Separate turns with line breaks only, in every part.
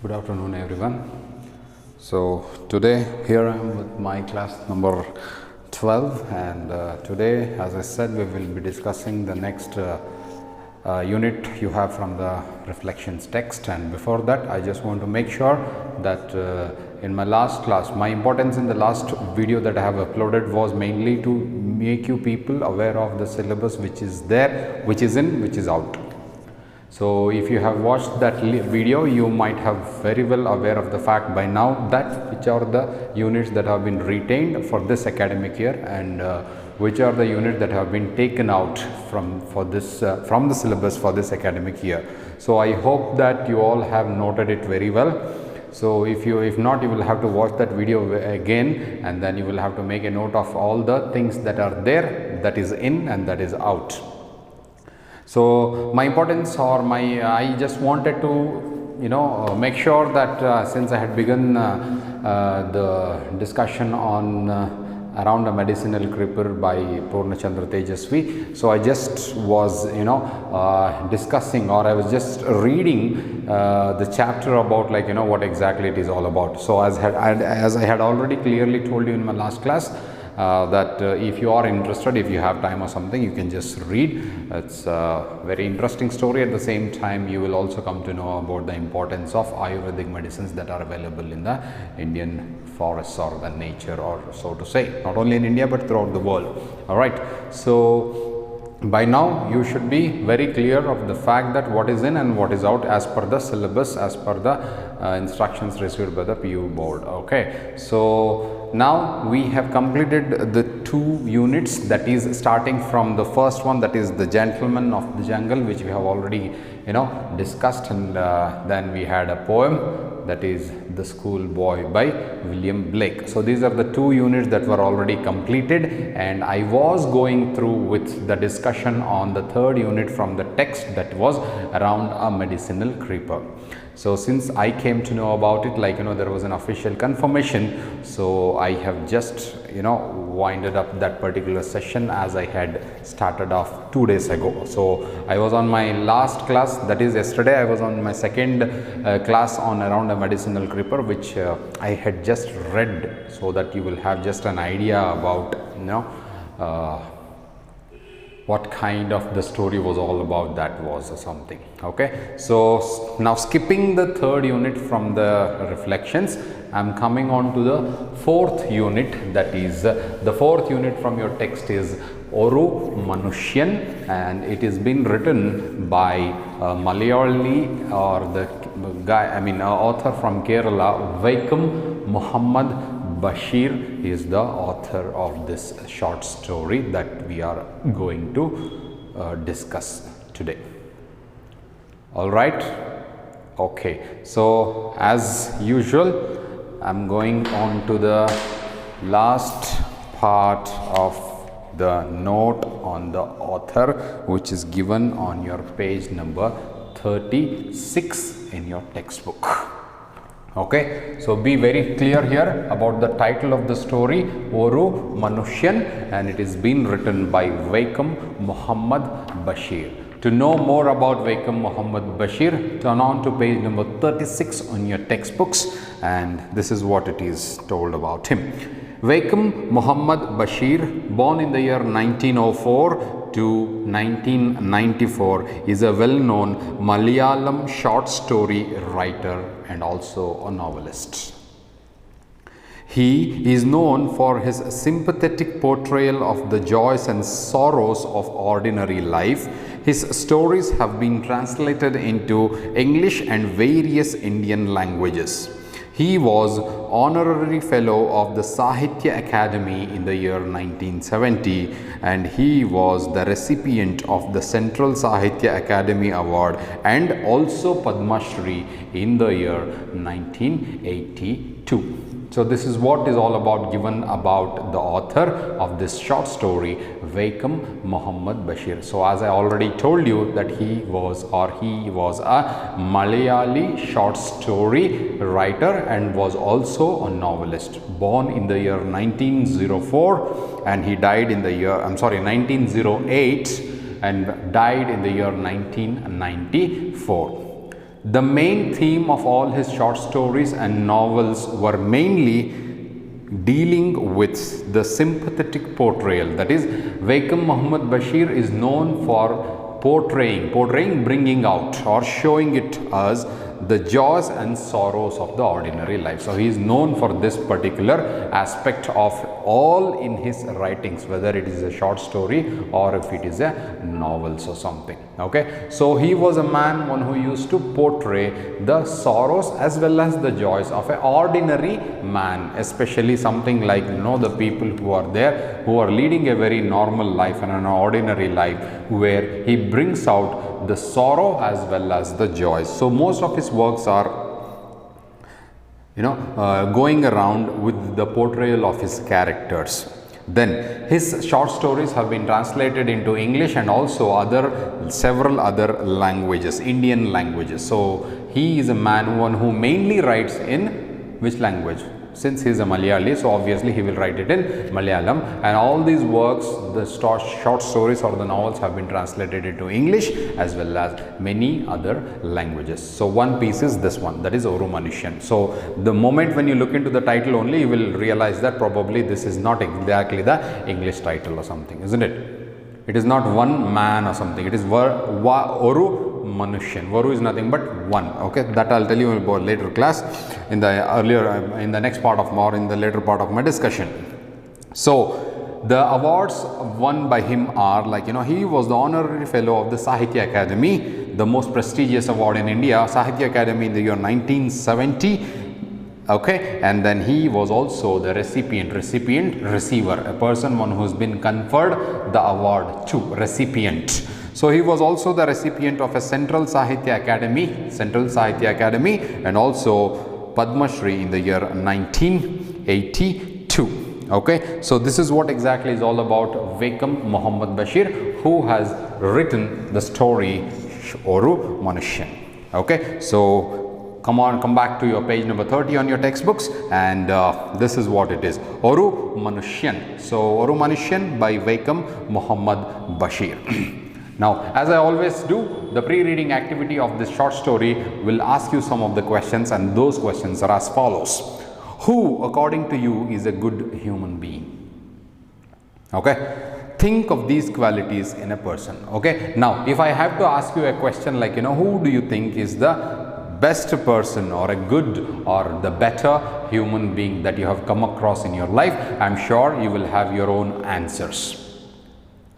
Good afternoon, everyone. So today here I am with my class number 12, and today, as I said, we will be discussing the next unit you have from the reflections text. And before that, I just want to make sure that in my last class, my importance in the last video that I have uploaded was mainly to make you people aware of the syllabus which is there, which is in, which is out. So if you have watched that video, you might have very well aware of the fact by now that which are the units that have been retained for this academic year, and which are the units that have been taken out from the syllabus for this academic year. So I hope that you all have noted it very well. So if not, you will have to watch that video again, and then you will have to make a note of all the things that are there, that is in and that is out. So my importance, or I just wanted to make sure that since I had begun the discussion on around a medicinal creeper by Purnachandra Tejasvi, so I just was discussing, or I was just reading the chapter about what exactly it is all about. So as I had already clearly told you in my last class, that if you are interested, if you have time or something, you can just read. It's a very interesting story. At the same time, you will also come to know about the importance of Ayurvedic medicines that are available in the Indian forests or the nature, or so to say, not only in India but throughout the world. All right. So by now you should be very clear of the fact that what is in and what is out as per the syllabus, as per the instructions received by the PU board. Okay. So now we have completed the 2 units, that is starting from the first one, that is the Gentleman of the Jungle, which we have already discussed, and then we had a poem, that is The Schoolboy by William Blake. So these are the 2 units that were already completed, and I was going through with the discussion on the 3rd unit from the text, that was around a medicinal creeper. So since I came to know about it, there was an official confirmation, so I have just winded up that particular session as I had started off 2 days ago. So I was on my last class, that is yesterday. I was on my 2nd class on around a medicinal creeper, which I had just read, so that you will have just an idea about what kind of the story was all about, that was or something. Okay, so now skipping the 3rd unit from the reflections, I am coming on to the 4th unit. That is the 4th unit from your text is Oru Manushyan, and it is been written by Malayali, or the guy, author from Kerala, Vaikom Muhammad Basheer is the author of this short story that we are going to discuss today. All right. Okay. So as usual, I'm going on to the last part of the note on the author, which is given on your page number 36 in your textbook. Okay, so be very clear here about the title of the story, Oru Manushyan, and it is been written by Vaikom Muhammad Basheer. To know more about Vaikom Muhammad Basheer, turn on to page number 36 on your textbooks, and this is what it is told about him. Vaikom Muhammad Basheer, born in the year 1904 to 1994, is a well-known Malayalam short story writer and also a novelist. He is known for his sympathetic portrayal of the joys and sorrows of ordinary life. His stories have been translated into English and various Indian languages. He was honorary fellow of the Sahitya Academy in the year 1970, and he was the recipient of the Central Sahitya Academy Award and also Padma Shri in the year 1982. So this is what is all about, given about the author of this short story, Vaikom Muhammad Basheer. So as I already told you that he was a Malayali short story writer and was also a novelist, born in the year 1904, and he died in the year 1908 and died in the year 1994. The main theme of all his short stories and novels were mainly dealing with the sympathetic portrayal. That is, Vaikom Muhammad Basheer is known for portraying, bringing out or showing it as the joys and sorrows of the ordinary life. So he is known for this particular aspect of all in his writings, whether it is a short story or if it is a novels or something. Okay, so he was a man one who used to portray the sorrows as well as the joys of an ordinary man, especially something like, you know, the people who are there, who are leading a very normal life and an ordinary life, where he brings out the sorrow as well as the joys. So most of his works are, you know, going around with the portrayal of his characters. Then his short stories have been translated into English and also several other languages, Indian languages. So he is a man one who mainly writes in which language? Since he is a Malayali, so obviously he will write it in Malayalam, and all these works, the short stories or the novels, have been translated into English as well as many other languages. So one piece is this one, that is Oru Manushyan. So the moment when you look into the title only, you will realize that probably this is not exactly the English title or something, isn't it? It is not one man or something, it is Oru Manushyan. Varu is nothing but one. Okay, that I'll tell you about later class, in the next part of in the later part of my discussion. So the awards won by him are, like, you know, he was the honorary fellow of the Sahitya Academy, the most prestigious award in India, Sahitya Academy, in the year 1970. Okay, and then he was also the receiver, a person one who's been conferred the award to, recipient. So he was also the recipient of a Central Sahitya Academy and also Padma Shri in the year 1982. Okay, so this is what exactly is all about Vaikom Muhammad Basheer, who has written the story Oru Manushyan. Okay, so come back to your page number 30 on your textbooks, and this is what it is, Oru Manushyan. So Oru Manushyan by Vaikom Muhammad Basheer. Now, as I always do, the pre-reading activity of this short story will ask you some of the questions, and those questions are as follows. Who, according to you, is a good human being? Okay, think of these qualities in a person. Okay, now if I have to ask you a question like, you know, who do you think is the best person or a good or the better human being that you have come across in your life? I'm sure you will have your own answers.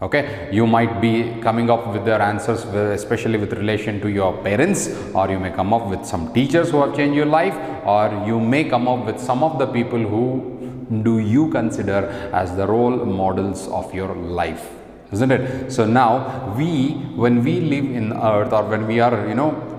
Okay, you might be coming up with their answers, especially with relation to your parents, or you may come up with some teachers who have changed your life, or you may come up with some of the people who do you consider as the role models of your life, isn't it? So now when we live in earth, or when we are, you know,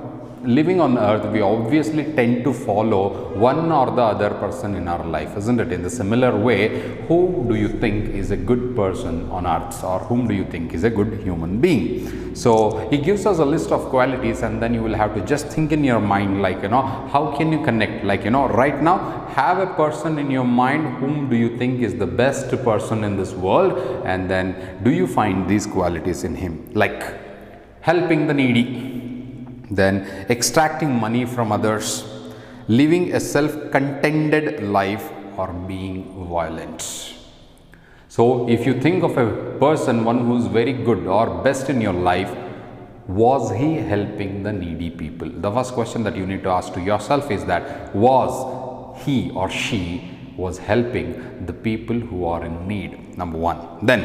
living on earth, we obviously tend to follow one or the other person in our life, isn't it? In the similar way, who do you think is a good person on earth, or whom do you think is a good human being? So he gives us a list of qualities, and then you will have to just think in your mind, like, you know, how can you connect? Like, you know, right now have a person in your mind whom do you think is the best person in this world, and then do you find these qualities in him, like helping the needy, then extracting money from others, living a self-contented life, or being violent. So if you think of a person, one who is very good or best in your life, was he helping the needy people? The first question that you need to ask to yourself is that, was he or she was helping the people who are in need? Number one. Then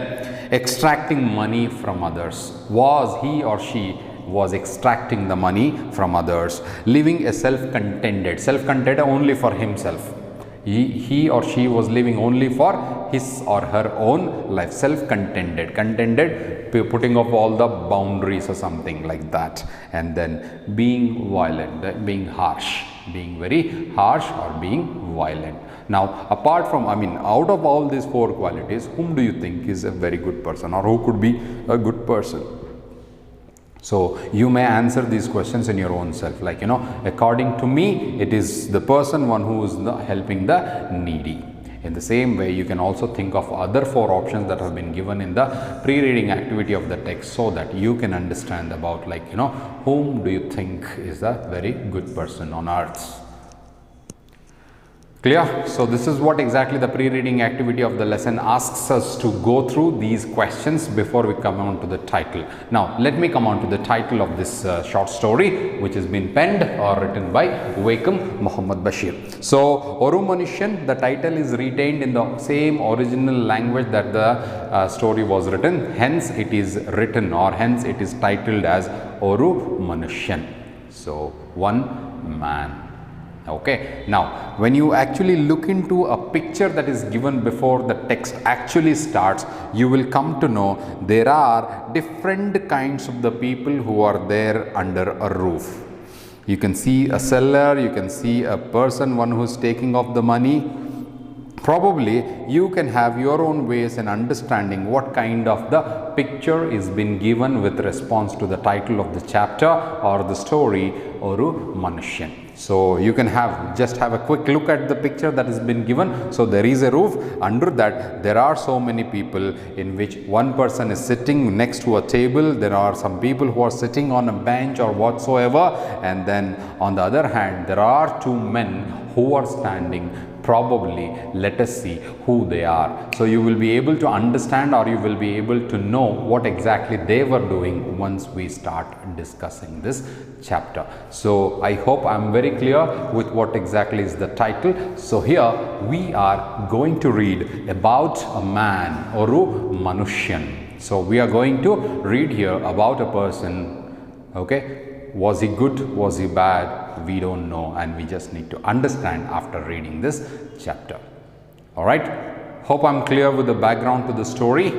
extracting money from others. Was he or she was extracting the money from others? Living a self-contented only for himself. He or she was living only for his or her own life, contented, putting up all the boundaries or something like that. And then being violent, being harsh, being very harsh or being violent. Now, apart from, out of all these four qualities, whom do you think is a very good person, or who could be a good person? So you may answer these questions in your own self, like, according to me, it is the person one who is helping the needy. In the same way, you can also think of other 4 options that have been given in the pre-reading activity of the text, so that you can understand about, like, whom do you think is a very good person on earth. Clear? So this is what exactly the pre-reading activity of the lesson asks us to go through these questions before we come on to the title. Now let me come on to the title of this short story, which has been penned or written by Vaikom Muhammad Basheer. So Oru Manushyan, the title is retained in the same original language that the story was written. Hence it is written, or hence it is titled as Oru Manushyan. So one man. Okay, now when you actually look into a picture that is given before the text actually starts, you will come to know there are different kinds of the people who are there under a roof. You can see a seller, you can see a person, one who is taking off the money. Probably you can have your own ways in understanding what kind of the picture is been given with response to the title of the chapter or the story, Oru Manushyan. So you can just have a quick look at the picture that has been given. So there is a roof. Under that there are so many people, in which one person is sitting next to a table. There are some people who are sitting on a bench or whatsoever, and then on the other hand there are 2 men who are standing. Probably let us see who they are. So you will be able to understand, or you will be able to know what exactly they were doing once we start discussing this chapter. So I hope I am very clear with what exactly is the title. So here we are going to read about a man, Oru Manushyan. So we are going to read here about a person. Okay, was he good, was he bad? We don't know, and we just need to understand after reading this chapter. All right, hope I'm clear with the background to the story.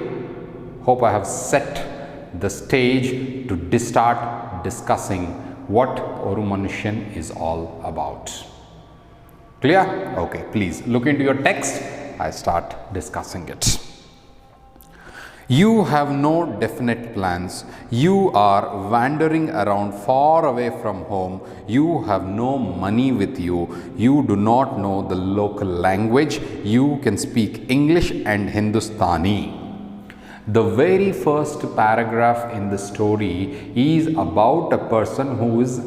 Hope I have set the stage to start discussing what Oru Manushyan is all about. Clear? Okay, please look into your text. I start discussing it. You have no definite plans. You are wandering around far away from home. You have no money with you. You do not know the local language. You can speak English and Hindustani. The very first paragraph in the story is about a person who is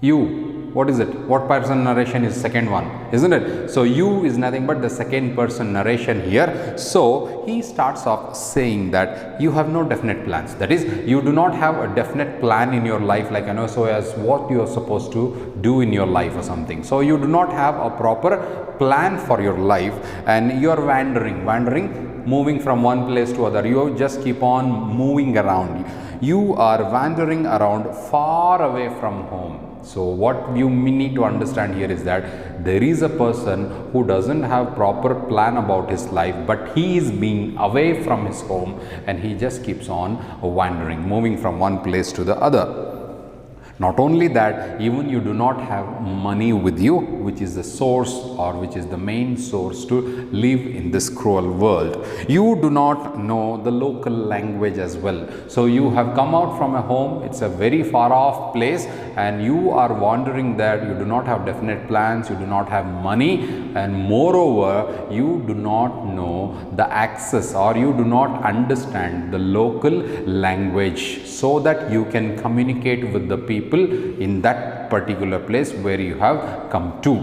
you. What is it? What person narration is second one, isn't it? So you is nothing but the second person narration here. So he starts off saying that you have no definite plans. That is, you do not have a definite plan in your life, like, so as what you are supposed to do in your life or something. So you do not have a proper plan for your life, and you are wandering, moving from one place to other. You just keep on moving around. You are wandering around far away from home. So what you need to understand here is that there is a person who doesn't have proper plan about his life, but he is being away from his home, and he just keeps on wandering, moving from one place to the other. Not only that, even you do not have money with you, which is the source, or which is the main source to live in this cruel world. You do not know the local language as well. So you have come out from a home, it's a very far off place, and you are wandering there. You do not have definite plans, you do not have money, and moreover, you do not know the access, or you do not understand the local language, so that you can communicate with the people in that particular place where you have come to.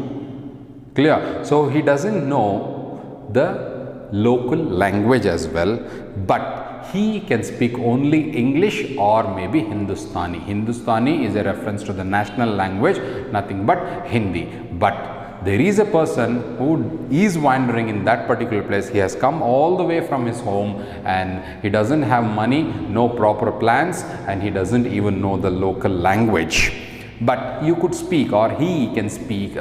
Clear? So he doesn't know the local language as well, but he can speak only English or maybe Hindustani. Hindustani is a reference to the national language, nothing but Hindi. But there is a person who is wandering in that particular place. He has come all the way from his home, and he doesn't have money, no proper plans, and he doesn't even know the local language. But you could speak, or he can speak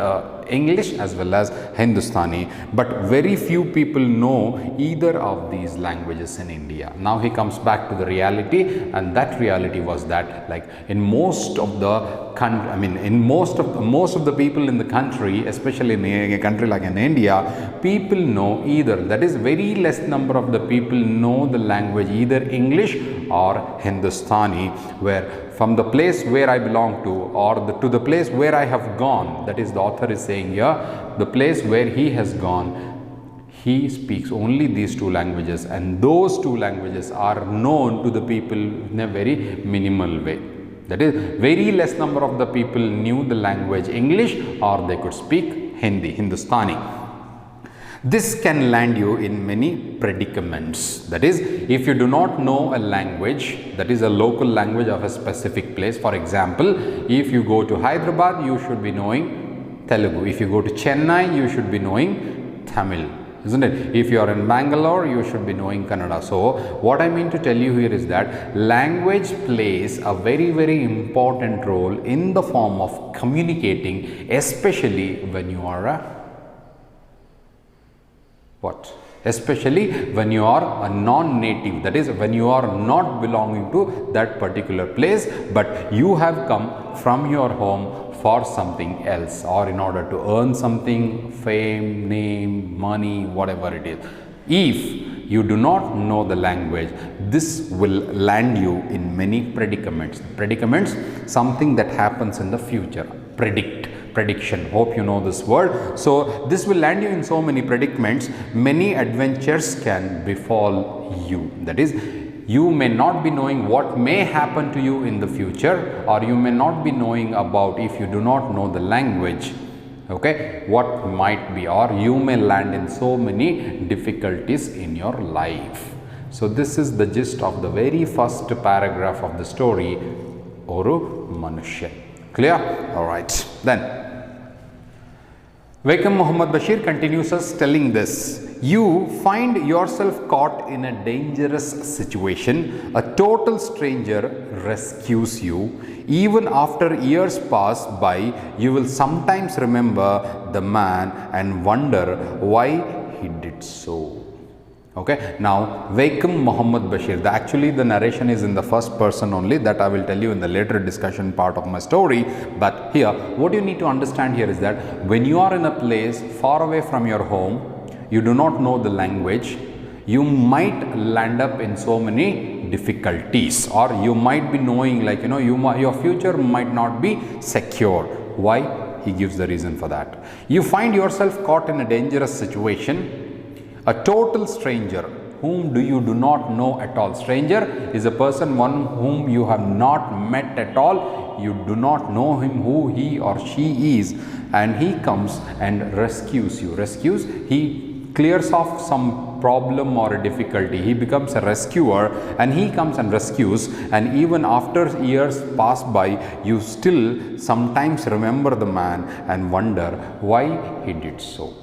English as well as Hindustani, but very few people know either of these languages in India. Now he comes back to the reality, and that reality was that, like, in most of the most of the people in the country, especially in a country like in India, people know either, that is, very less number of the people know the language either English or Hindustani, where from the place where I belong to, or to the place where I have gone. That is, the author is saying here, the place where he has gone, he speaks only these two languages, and those two languages are known to the people in a very minimal way. That is, very less number of the people knew the language English, or they could speak Hindi, Hindustani. This can land you in many predicaments. That is, if you do not know a language, that is a local language of a specific place. For example, if you go to Hyderabad, you should be knowing Telugu. If you go to Chennai, you should be knowing Tamil, isn't it? If you are in Bangalore, you should be knowing Kannada. So what I mean to tell you here is that language plays a very, very important role in the form of communicating, especially when you are especially when you are a non-native, that is, when you are not belonging to that particular place, but you have come from your home for something else, or in order to earn something, fame, name, money, whatever it is. If you do not know the language, this will land you in many predicaments. Predicaments, something that happens in the future. Prediction, hope you know this word. So this will land you in so many predicaments. Many adventures can befall you. That is, you may not be knowing what may happen to you in the future, or you may not be knowing about, if you do not know the language, okay, what might be, or you may land in so many difficulties in your life. So this is the gist of the very first paragraph of the story, Oru Manushyan. Clear? All right. Then Vaikom Muhammad Basheer continues us telling this. You find yourself caught in a dangerous situation. A total stranger rescues you. Even after years pass by, you will sometimes remember the man and wonder why he did so. Okay, now Vaikom Muhammad Basheer, actually the narration is in the first person only, that I will tell you in the later discussion part of my story. But here, what you need to understand here is that when you are in a place far away from your home, you do not know the language, you might land up in so many difficulties, or you might be knowing, like, your future might not be secure. Why? He gives the reason for that. You find yourself caught in a dangerous situation. A total stranger, whom you do not know at all. Stranger is a person, one whom you have not met at all. You do not know him, who he or she is, and he comes and rescues you. He clears off some problem or a difficulty. He becomes a rescuer, and he comes and rescues, and even after years pass by, you still sometimes remember the man and wonder why he did so.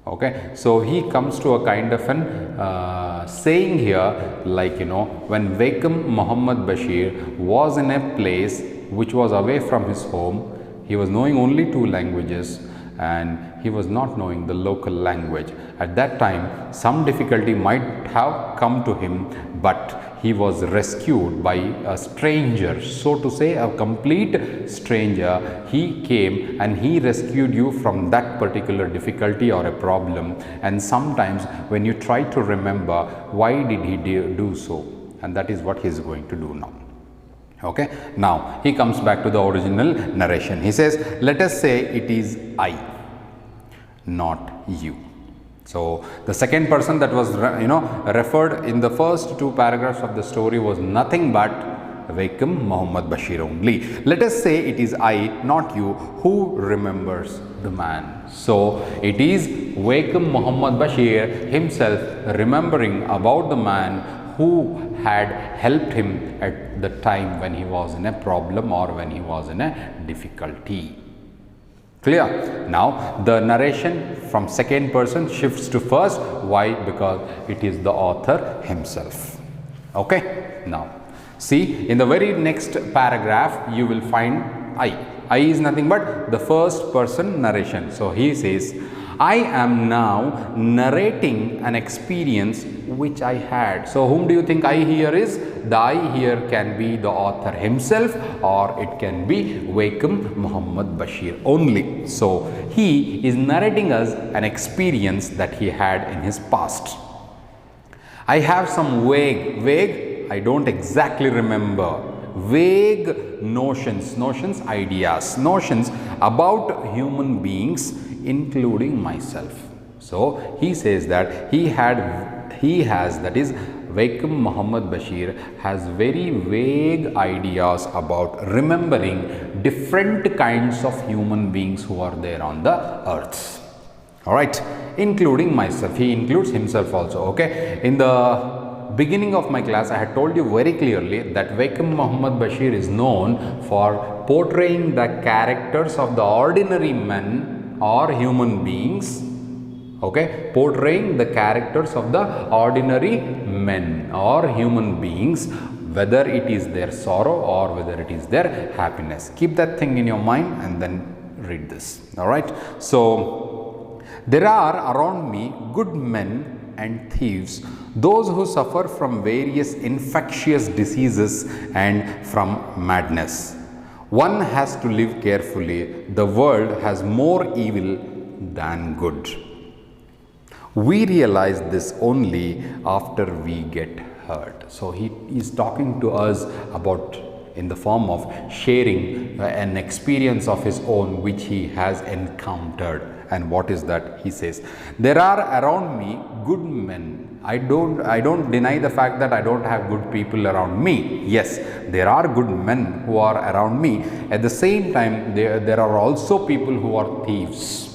Okay, so he comes to a kind of an saying here, like, when Vaikom Muhammad Basheer was in a place which was away from his home, he was knowing only two languages, and he was not knowing the local language. At that time, some difficulty might have come to him, but he was rescued by a stranger, so to say, a complete stranger. He came and he rescued you from that particular difficulty or a problem. And sometimes when you try to remember, why did he do so? And that is what he is going to do now. Okay, now he comes back to the original narration. He says, let us say it is I, not you. So the second person that was referred in the first two paragraphs of the story was nothing but Vaikom Muhammad Basheer only. Let us say it is I, not you, who remembers the man. So it is Vaikom Muhammad Basheer himself remembering about the man who had helped him at the time when he was in a problem or when he was in a difficulty. Clear? Now the narration from second person shifts to first. Why? Because it is the author himself. Okay, now see, in the very next paragraph you will find I is nothing but the first person narration. So he says, I am now narrating an experience which I had. So whom do you think I here is? The I here can be the author himself, or it can be Vaikom Muhammad Basheer only. So he is narrating us an experience that he had in his past. I have some vague, I don't exactly remember. vague notions, ideas, notions about human beings, including myself. So he says that he has, that is, Vaikom Muhammad Basheer has very vague ideas about remembering different kinds of human beings who are there on the earth. Alright, including myself. He includes himself also. Okay, in the beginning of my class, I had told you very clearly that Vaikom Muhammad Basheer is known for portraying the characters of the ordinary men or human beings. Okay, portraying the characters of the ordinary men or human beings, whether it is their sorrow or whether it is their happiness. Keep that thing in your mind and then read this. Alright, so there are around me good men and thieves, those who suffer from various infectious diseases and from madness. One has to live carefully. The world has more evil than good. We realize this only after we get hurt. So he is talking to us about, in the form of sharing an experience of his own which he has encountered. And what is that? He says, there are around me good men. I don't deny the fact that I don't have good people around me. Yes, there are good men who are around me. At the same time, there are also people who are thieves.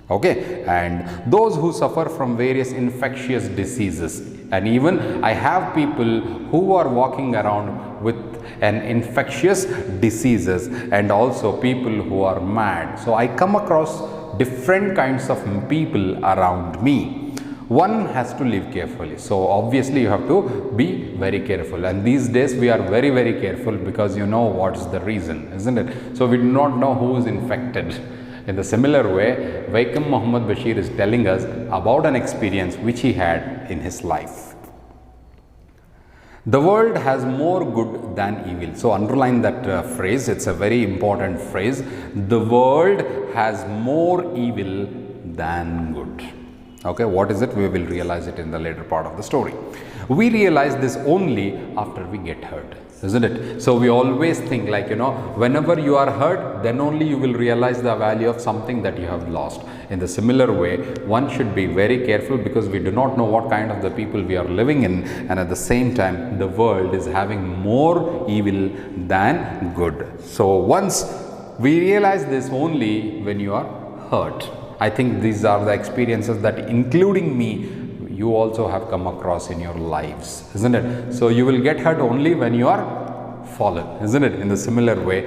Okay, and those who suffer from various infectious diseases, and even I have people who are walking around with an infectious diseases, and also people who are mad. So I come across different kinds of people around me. One has to live carefully. So obviously you have to be very careful, and these days we are very, very careful because you know what's the reason, isn't it? So we do not know who is infected. In the similar way, Vaikom Muhammad Basheer is telling us about an experience which he had in his life. The world has more good than evil. So underline that phrase. It's a very important phrase. The world has more evil than good. Okay, what is it? We will realize it in the later part of the story. We realize this only after we get hurt, isn't it? So we always think like, whenever you are hurt, then only you will realize the value of something that you have lost. In the similar way, one should be very careful because we do not know what kind of the people we are living in, and at the same time, the world is having more evil than good. So once we realize this only when you are hurt. I think these are the experiences that, including me, you also have come across in your lives, isn't it? So you will get hurt only when you are fallen, isn't it? In the similar way,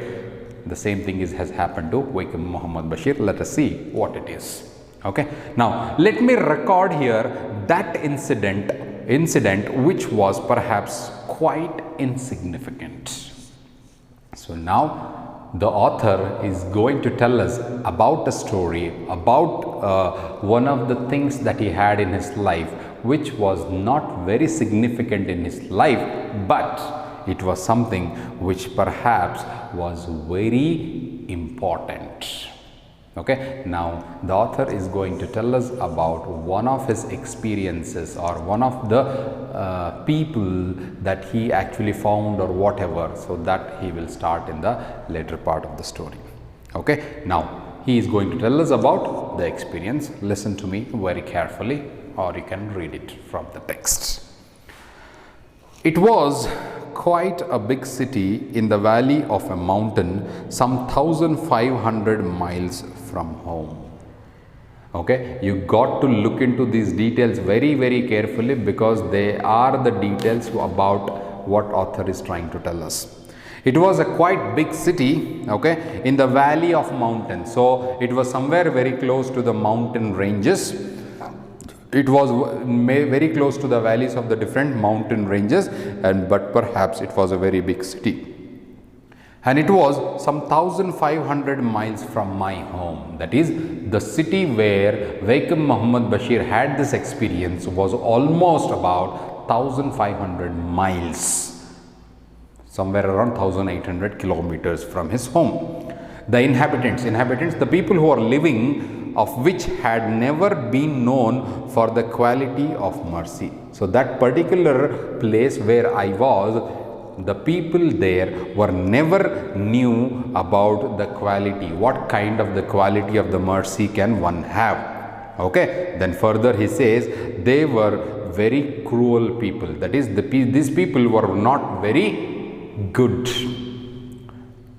the same thing has happened to Vaikom Muhammad Basheer. Let us see what it is. Okay. Now let me record here that incident which was perhaps quite insignificant. So now the author is going to tell us about a story, about one of the things that he had in his life, which was not very significant in his life, but it was something which perhaps was very important. Okay, now the author is going to tell us about one of his experiences or one of the people that he actually found or whatever, so that he will start in the later part of the story. Okay, now he is going to tell us about the experience. Listen to me very carefully, or you can read it from the text. It was quite a big city in the valley of a mountain, some 1,500 miles from home. Okay, you got to look into these details very, very carefully because they are the details about what author is trying to tell us. It was a quite big city, okay, in the valley of mountains. So it was somewhere very close to the mountain ranges. It was very close to the valleys of the different mountain ranges, but perhaps it was a very big city. And it was some 1,500 miles from my home. That is, the city where Vaikom Muhammad Basheer had this experience was almost about 1,500 miles, somewhere around 1,800 kilometers from his home. The inhabitants, the people who are living, of which had never been known for the quality of mercy. So that particular place where I was, the people there were never knew about the quality, what kind of the quality of the mercy can one have. Okay, then further he says they were very cruel people, that is these people were not very good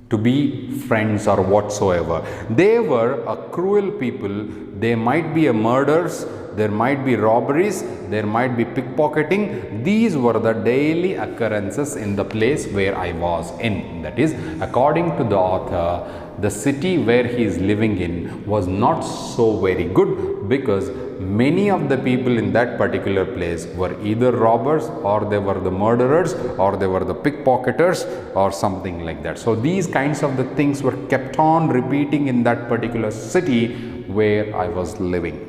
to be friends or whatsoever. They were a cruel people. They might be a murders, there might be robberies, there might be pickpocketing. These were the daily occurrences in the place where I was in. That is, according to the author, the city where he is living in was not so very good, because many of the people in that particular place were either robbers, or they were the murderers, or they were the pickpocketers, or something like that. So these kinds of the things were kept on repeating in that particular city where I was living.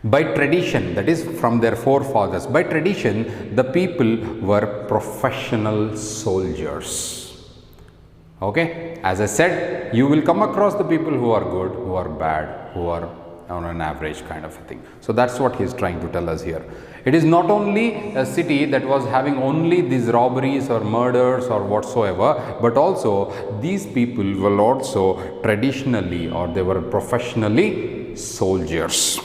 By tradition, that is from their forefathers, by tradition the people were professional soldiers. Okay, as I said, you will come across the people who are good, who are bad, who are on an average kind of a thing. So that's what he is trying to tell us here. It is not only a city that was having only these robberies or murders or whatsoever, but also these people were also traditionally, or they were professionally soldiers.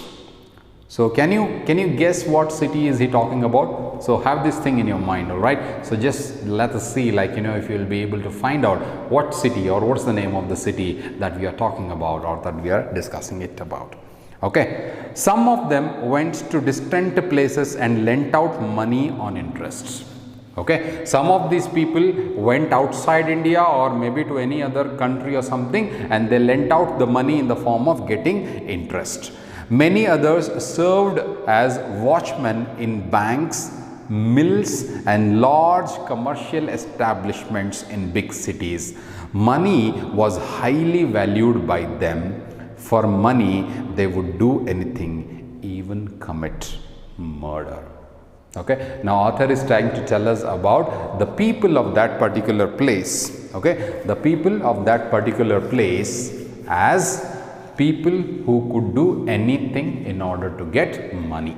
So can you guess what city is he talking about? So have this thing in your mind, all right? So just let us see, like, if you will be able to find out what city or what's the name of the city that we are talking about, or that we are discussing it about. Okay, some of them went to distant places and lent out money on interest. Okay, some of these people went outside India or maybe to any other country or something, and they lent out the money in the form of getting interest. Many others served as watchmen in banks, mills and large commercial establishments in big cities. Money was highly valued by them. For money, they would do anything, even commit murder. Okay, now author is trying to tell us about the people of that particular place. Okay, the people of that particular place as people who could do anything in order to get money.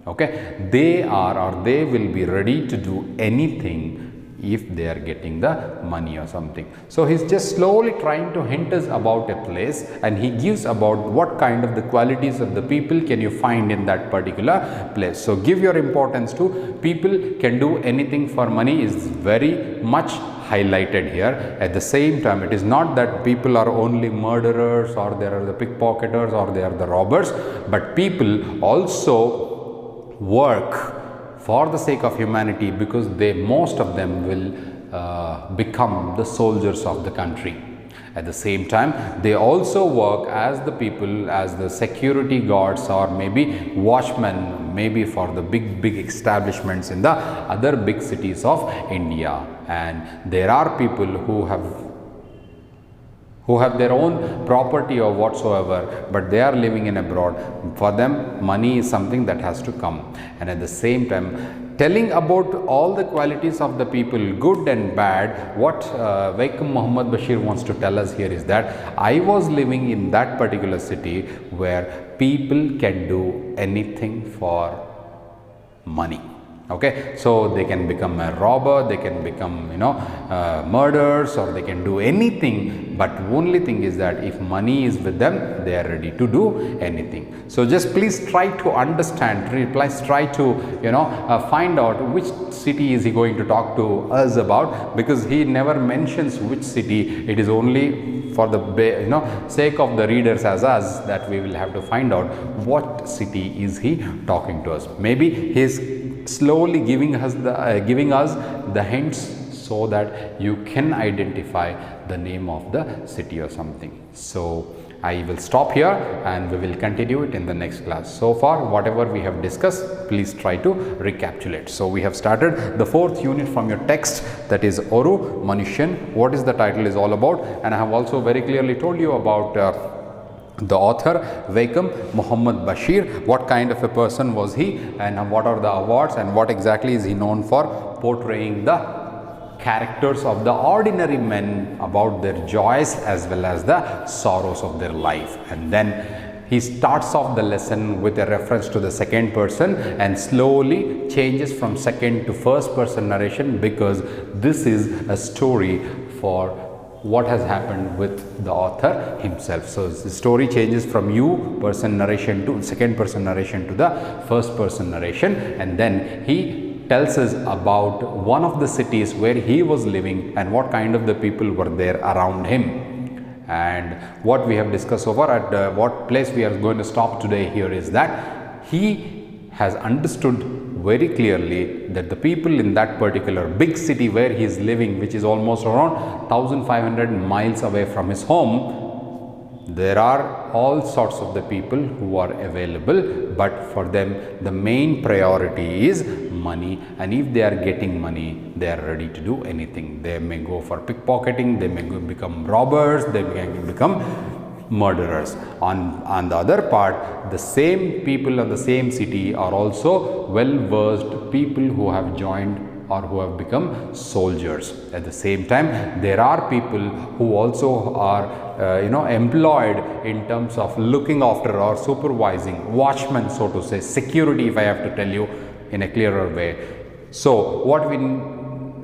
Okay, they are, or they will be ready to do anything if they are getting the money or something. So he's just slowly trying to hint us about a place, and he gives about what kind of the qualities of the people can you find in that particular place. So give your importance to people can do anything for money is very much highlighted here. At the same time, it is not that people are only murderers, or they are the pickpocketers, or they are the robbers, but people also work for the sake of humanity, because most of them will become the soldiers of the country. At the same time, they also work as the people, as the security guards, or maybe watchmen, maybe for the big establishments in the other big cities of India. And there are people who have their own property or whatsoever, but they are living in abroad. For them, money is something that has to come. And at the same time, telling about all the qualities of the people, good and bad, what Vaikom Muhammad Basheer wants to tell us here is that I was living in that particular city where people can do anything for money. Okay, so they can become a robber, they can become murderers, or they can do anything, but only thing is that if money is with them, they are ready to do anything. So just please try to understand, please try to find out which city is he going to talk to us about, because he never mentions which city. It is only for the sake of the readers as us that we will have to find out what city is he talking to us. Maybe he is slowly giving us the hints so that you can identify the name of the city or something. So I will stop here and we will continue it in the next class. So far, whatever we have discussed, please try to recapitulate. So we have started the fourth unit from your text, that is Oru, Manushyan. What is the title is all about, and I have also very clearly told you about the author Vaikom Muhammad Basheer, what kind of a person was he, and what are the awards, and what exactly is he known for, portraying the characters of the ordinary men, about their joys as well as the sorrows of their life. And then he starts off the lesson with a reference to the second person and slowly changes from second to first person narration, because this is a story for what has happened with the author himself. So the story changes from you person narration to second person narration to the first person narration, and then he tells us about one of the cities where he was living and what kind of the people were there around him. And what we have discussed so far, at what place we are going to stop today here, is that he has understood very clearly that the people in that particular big city where he is living, which is almost around 1500 miles away from his home, there are all sorts of the people who are available, but for them the main priority is money, and if they are getting money, they are ready to do anything. They may go for pickpocketing, they may become robbers, they may become murderers. On the other part, the same people of the same city are also well versed people who have joined or who have become soldiers. At the same time, there are people who also are employed in terms of looking after or supervising, watchmen, so to say, security, if I have to tell you in a clearer way. So what we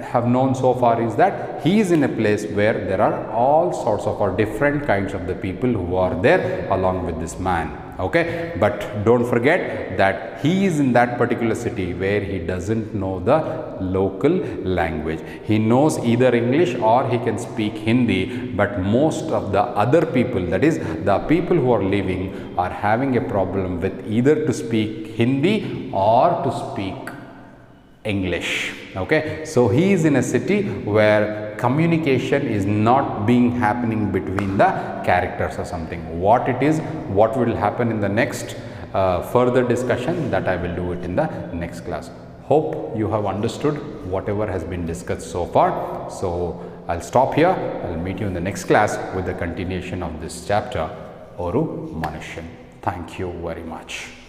have known so far is that he is in a place where there are all sorts of or different kinds of the people who are there along with this man. Okay, but don't forget that he is in that particular city where he doesn't know the local language. He knows either English or he can speak Hindi, but most of the other people, that is the people who are living, are having a problem with either to speak Hindi or to speak English. Okay, so he is in a city where communication is not being happening between the characters or something. What it is, what will happen in the next further discussion, that I will do it in the next class. Hope you have understood whatever has been discussed so far. So I'll stop here. I'll meet you in the next class with the continuation of this chapter, Oru Manushyan. Thank you very much.